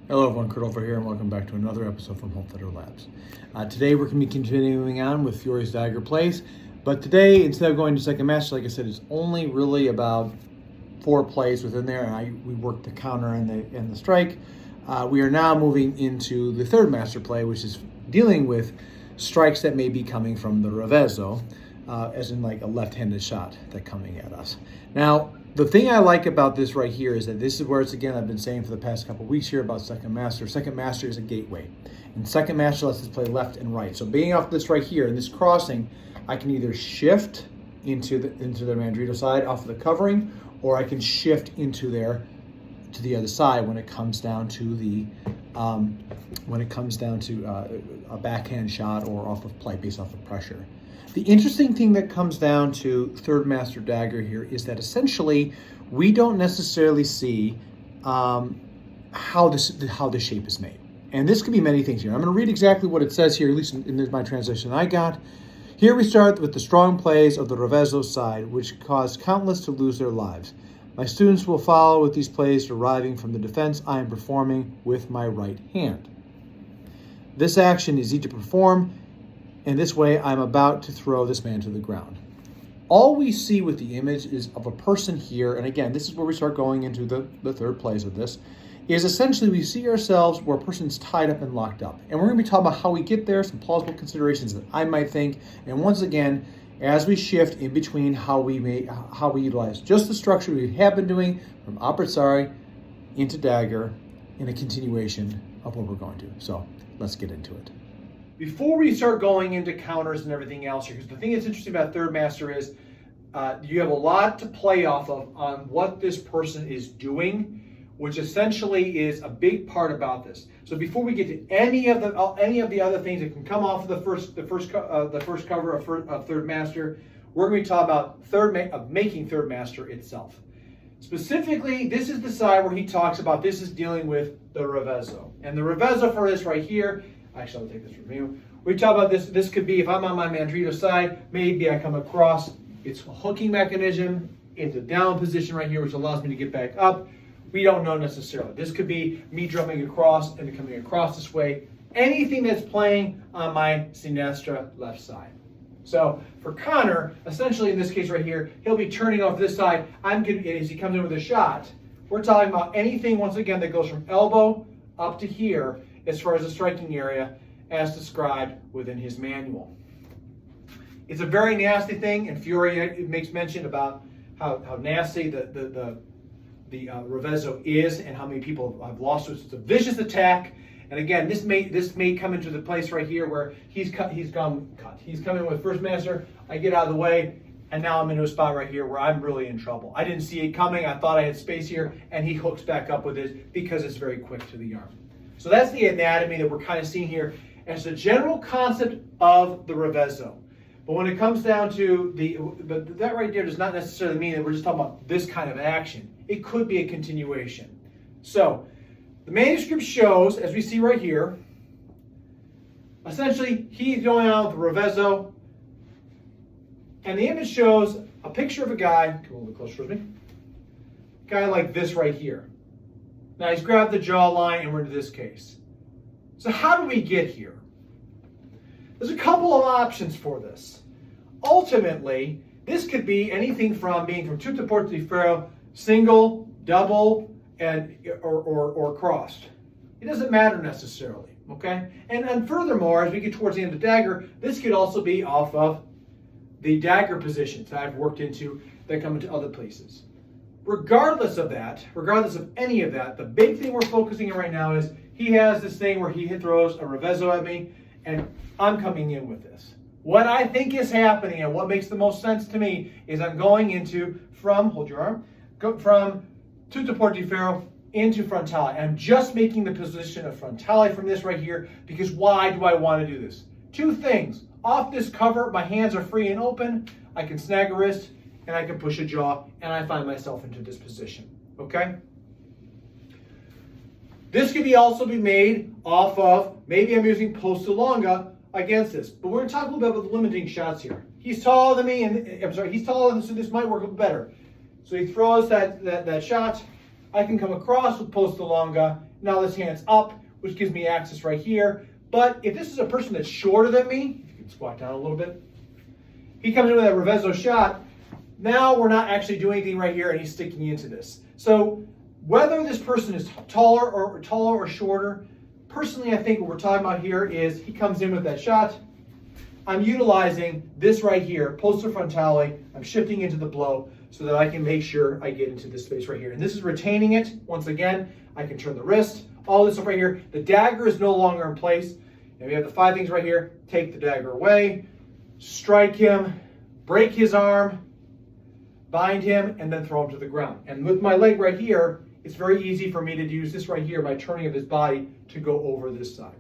Hello everyone, Kurt over here, and welcome back to another episode from Frontale Labs. Today we're going to be continuing on with Fiore's Dagger plays, but today, instead of going to second master, like I said, it's only really about 4 plays within there, and we worked the counter and the strike. We are now moving into the third master play, which is dealing with strikes that may be coming from the reverso, as in like a left-handed shot that's coming at us. Now, the thing I like about this right here is that this is where it's, again, I've been saying for the past couple of weeks here about second master. Second master is a gateway. And second master lets us play left and right. So being off this right here, in this crossing, I can either shift into the mandrito side off of the covering, or I can shift into there to the other side when it comes down to the a backhand shot or off of play based off of pressure. The interesting thing that comes down to third master dagger here is that essentially we don't necessarily see how the shape is made. And this could be many things here. I'm going to read exactly what it says here, at least in my translation I got. Here we start with the strong plays of the reverso side, which caused countless to lose their lives. My students will follow with these plays deriving from the defense I am performing with my right hand. This action is easy to perform. In this way, I'm about to throw this man to the ground. All we see with the image is of a person here, and again, this is where we start going into the third plays of this, is essentially we see ourselves where a person's tied up and locked up. And we're going to be talking about how we get there, some plausible considerations that I might think, and once again, as we shift in between how we utilize just the structure we have been doing from apprezzare into dagger in a continuation of what we're going to. So let's get into it. Before we start going into counters and everything else here, because the thing that's interesting about third master is you have a lot to play off of on what this person is doing, which essentially is a big part about this. So before we get to any of the other things that can come off of the first cover of third master, we're going to be talking about making third master itself. Specifically, this is the side where he talks about this is dealing with the reverso, and the reverso for this right here. Actually, I'll take this from you. We talk about this. This could be if I'm on my mandrito side, maybe I come across its hooking mechanism into down position right here, which allows me to get back up. We don't know necessarily. This could be me drumming across and coming across this way. Anything that's playing on my sinistra left side. So for Connor, essentially in this case right here, he'll be turning off this side. As he comes in with a shot, we're talking about anything, once again, that goes from elbow up to here as far as the striking area as described within his manual. It's a very nasty thing, and Fiore makes mention about how nasty the reverso is and how many people have lost it. It's a vicious attack, and again, this may come into the place right here where he's come in with first master, I get out of the way, and now I'm into a spot right here where I'm really in trouble. I didn't see it coming, I thought I had space here, and he hooks back up with it because it's very quick to the arm. So that's the anatomy that we're kind of seeing here as the general concept of the reverso. But when it comes down to that right there does not necessarily mean that we're just talking about this kind of action. It could be a continuation. So the manuscript shows, as we see right here, essentially he's going on with the reverso, and the image shows a picture of a guy, come a little bit closer with me, guy like this right here. Now he's grabbed the jawline and we're into this case. So how do we get here? There's a couple of options for this. Ultimately, this could be anything from being from tutta, porta, ferro, single, double, or crossed. It doesn't matter necessarily, okay? And furthermore, as we get towards the end of the dagger, this could also be off of the dagger positions that I've worked into that come into other places. Regardless of any of that, the big thing we're focusing on right now is he has this thing where he throws a reverso at me, and I'm coming in with this. What I think is happening and what makes the most sense to me is I'm going into from tutta, porta, ferro into frontale. I'm just making the position of frontale from this right here because why do I want to do this? 2 things. Off this cover, my hands are free and open. I can snag a wrist, and I can push a jaw, and I find myself into this position, okay? This could also be made off of, maybe I'm using posta longa against this, but we're going to talk a little bit about the limiting shots here. He's taller than me, he's taller than, so this might work a little better. So he throws that shot, I can come across with posta longa, Now this hand's up, which gives me access right here. But if this is a person that's shorter than me, if you can squat down a little bit, he comes in with that reverso shot. Now we're not actually doing anything right here, and he's sticking into this. So whether this person is taller or shorter, personally, I think what we're talking about here is he comes in with that shot. I'm utilizing this right here, posta frontale. I'm shifting into the blow so that I can make sure I get into this space right here. And this is retaining it. Once again, I can turn the wrist, all this stuff right here. The dagger is no longer in place. And we have the 5 things right here. Take the dagger away, strike him, break his arm, bind him, and then throw him to the ground. And with my leg right here, it's very easy for me to use this right here by turning of his body to go over this side.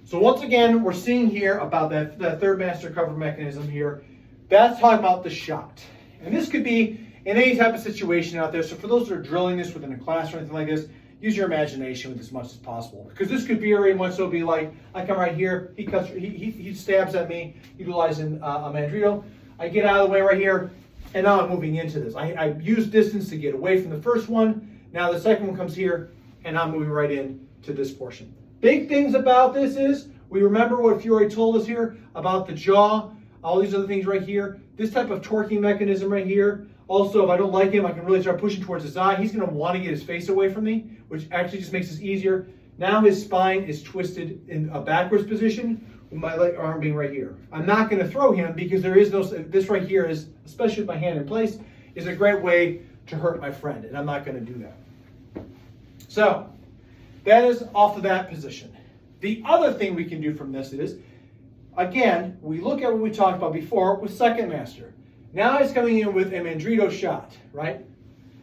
So once again, we're seeing here about that third master cover mechanism here. That's talking about the shot. And this could be in any type of situation out there. So for those that are drilling this within a class or anything like this, use your imagination with as much as possible. Because this could very much so be like, I come right here, he stabs at me, utilizing a mandrito. I get out of the way right here, and now I'm moving into this. I use distance to get away from the first one. Now the second one comes here, and I'm moving right in to this portion. Big things about this is, we remember what Fiore told us here about the jaw, all these other things right here. This type of torquing mechanism right here. Also, if I don't like him, I can really start pushing towards his eye. He's going to want to get his face away from me, which actually just makes this easier. Now his spine is twisted in a backwards position, with my arm being right here. I'm not going to throw him because there is no, this right here is, especially with my hand in place, is a great way to hurt my friend, and I'm not going to do that. So, that is off of that position. The other thing we can do from this is, again, we look at what we talked about before with second master. Now he's coming in with a mandrito shot, right?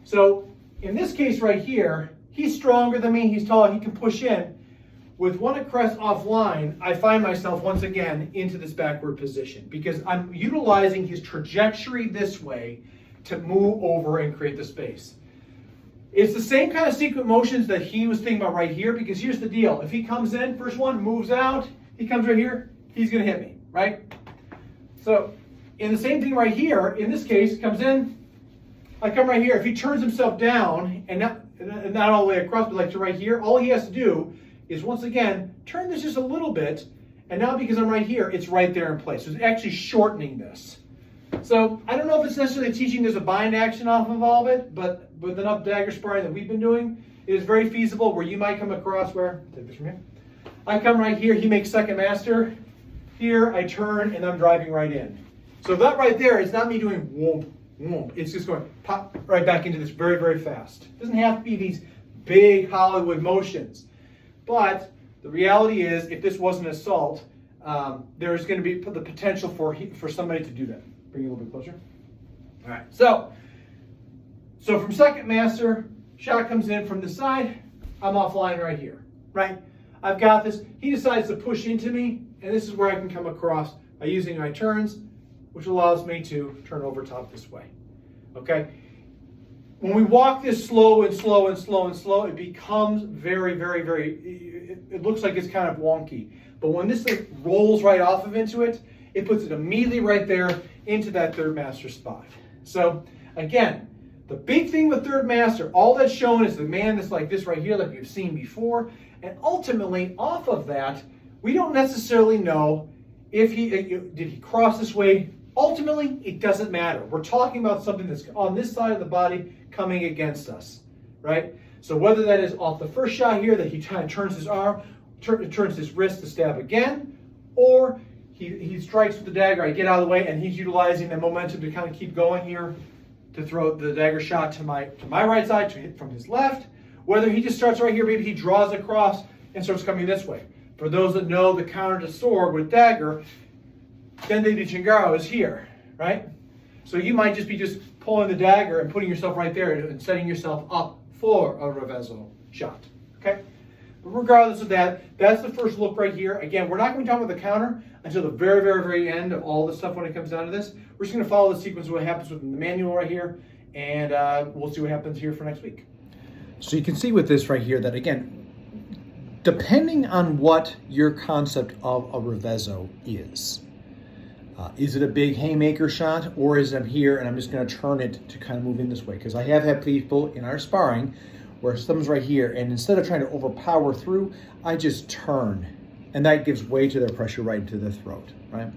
So, in this case right here, he's stronger than me, he's taller, he can push in. With one crest offline, I find myself once again into this backward position because I'm utilizing his trajectory this way to move over and create the space. It's the same kind of sequent motions that he was thinking about right here, because here's the deal. If he comes in, first one, moves out, he comes right here, he's going to hit me, right? So, in the same thing right here, in this case, comes in, I come right here. If he turns himself down, and not all the way across, but like to right here, all he has to do is, once again, turn this just a little bit, and now because I'm right here, it's right there in place. So it's actually shortening this. So I don't know if it's necessarily teaching there's a bind action off of all of it, but with enough dagger sparring that we've been doing, it is very feasible where you might come across where, take this from here, I come right here, he makes second master, here I turn and I'm driving right in. So that right there is not me doing whoomp, whoomp. It's just going pop right back into this very, very fast. It doesn't have to be these big Hollywood motions. But the reality is, if this was an assault, there's going to be the potential for somebody to do that. Bring you a little bit closer. All right. So from second master, shot comes in from the side. I'm offline right here. Right. I've got this. He decides to push into me, and this is where I can come across by using my turns, which allows me to turn over top this way. Okay. When we walk this slow and slow and slow and slow, it becomes very, very, very, it looks like it's kind of wonky. But when this thing rolls right off of into it, it puts it immediately right there into that third master spot. So again, the big thing with third master, all that's shown is the man that's like this right here, like we've seen before. And ultimately, off of that, we don't necessarily know if did he cross this way. Ultimately, it doesn't matter. We're talking about something that's on this side of the body coming against us, right? So whether that is off the first shot here that he kind of turns his arm, turns his wrist to stab again, or he strikes with the dagger, I get out of the way, and he's utilizing the momentum to kind of keep going here to throw the dagger shot to my right side to hit from his left. Whether he just starts right here, maybe he draws across and starts coming this way. For those that know the counter to sword with dagger, Dende de Chingaro is here, right? So you might just be pulling the dagger and putting yourself right there and setting yourself up for a reverso shot, okay? But regardless of that, that's the first look right here. Again, we're not going to be talking about the counter until the very, very, very end of all the stuff when it comes down to this. We're just going to follow the sequence of what happens within the manual right here, and we'll see what happens here for next week. So you can see with this right here that, again, depending on what your concept of a reverso is it a big haymaker shot, or is it here and I'm just going to turn it to kind of move in this way? Because I have had people in our sparring where someone's right here, and instead of trying to overpower through, I just turn, and that gives way to their pressure right into the throat, right?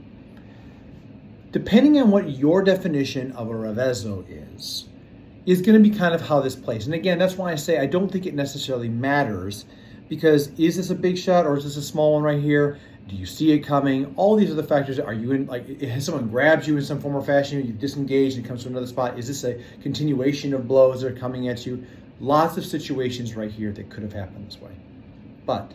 Depending on what your definition of a reverso is going to be kind of how this plays. And again, that's why I say I don't think it necessarily matters, because is this a big shot or is this a small one right here? Do you see it coming? All these other factors. Are you in, like, has someone grabbed you in some form or fashion, you disengaged and it comes to another spot? Is this a continuation of blows that are coming at you? Lots of situations right here that could have happened this way. But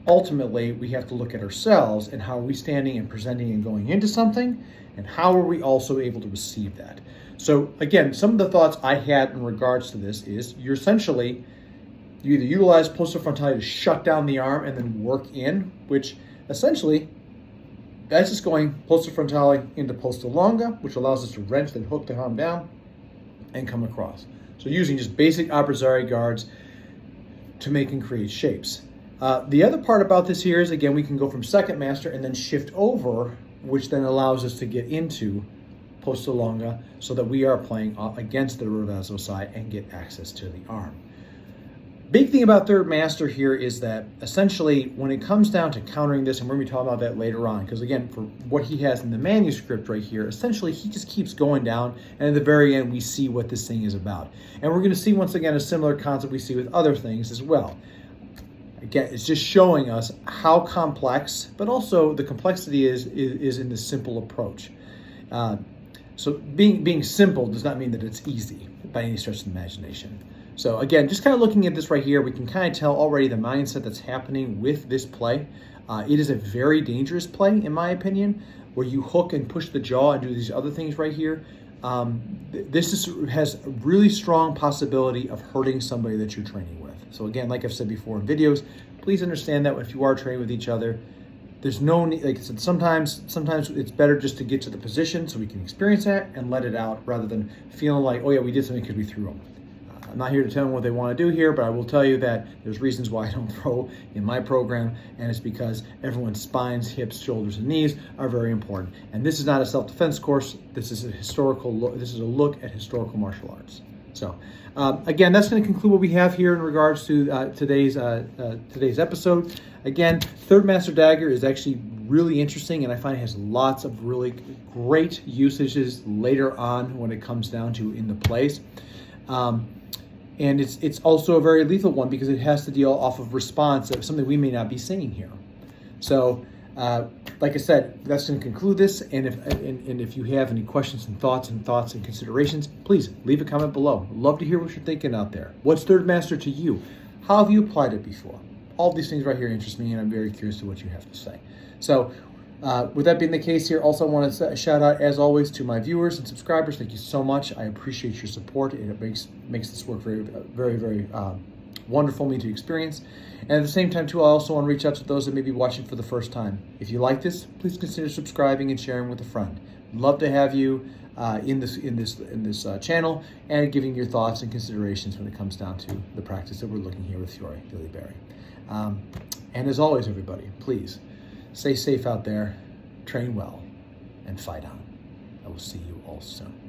ultimately, we have to look at ourselves and how are we standing and presenting and going into something, and how are we also able to receive that. So again, some of the thoughts I had in regards to this is you either utilize posta frontale to shut down the arm and then work in, which essentially that's just going posta frontale into posta longa, which allows us to wrench and hook the arm down and come across. So using just basic apprezzare guards to make and create shapes. The other part about this here is, again, we can go from second master and then shift over, which then allows us to get into posta longa so that we are playing against the reverso side and get access to the arm. Big thing about third master here is that essentially when it comes down to countering this, and we're going to be talking about that later on, because again, for what he has in the manuscript right here, essentially he just keeps going down, and at the very end we see what this thing is about. And we're going to see once again a similar concept we see with other things as well. Again, it's just showing us how complex, but also the complexity is in this simple approach. So being simple does not mean that it's easy by any stretch of the imagination. So again, just kind of looking at this right here, we can kind of tell already the mindset that's happening with this play. It is a very dangerous play, in my opinion, where you hook and push the jaw and do these other things right here. This has a really strong possibility of hurting somebody that you're training with. So again, like I've said before in videos, please understand that if you are training with each other, there's no need, like I said, sometimes it's better just to get to the position so we can experience that and let it out rather than feeling like, oh yeah, we did something because we threw them. I'm not here to tell them what they want to do here, but I will tell you that there's reasons why I don't throw in my program, and it's because everyone's spines, hips, shoulders, and knees are very important. And this is not a self-defense course. This is a historical look. This is a look at historical martial arts. So, again, that's going to conclude what we have here in regards to today's episode. Again, Third Master Dagger is actually really interesting, and I find it has lots of really great usages later on when it comes down to in the plays. And it's also a very lethal one because it has to deal off of response of something we may not be seeing here. So, like I said, that's going to conclude this. And if you have any questions and thoughts and considerations, please leave a comment below. I'd love to hear what you're thinking out there. What's Third Master to you? How have you applied it before? All these things right here interest me, and I'm very curious to what you have to say. So, with that being the case here, also I want to shout out, as always, to my viewers and subscribers. Thank you so much. I appreciate your support, and it makes this work very wonderful for me to experience. And at the same time, too, I also want to reach out to those that may be watching for the first time. If you like this, please consider subscribing and sharing with a friend. Love to have you in this channel and giving your thoughts and considerations when it comes down to the practice that we're looking here with Fiore, Billy Barry. And as always, everybody, please stay safe out there, train well, and fight on. I will see you all soon.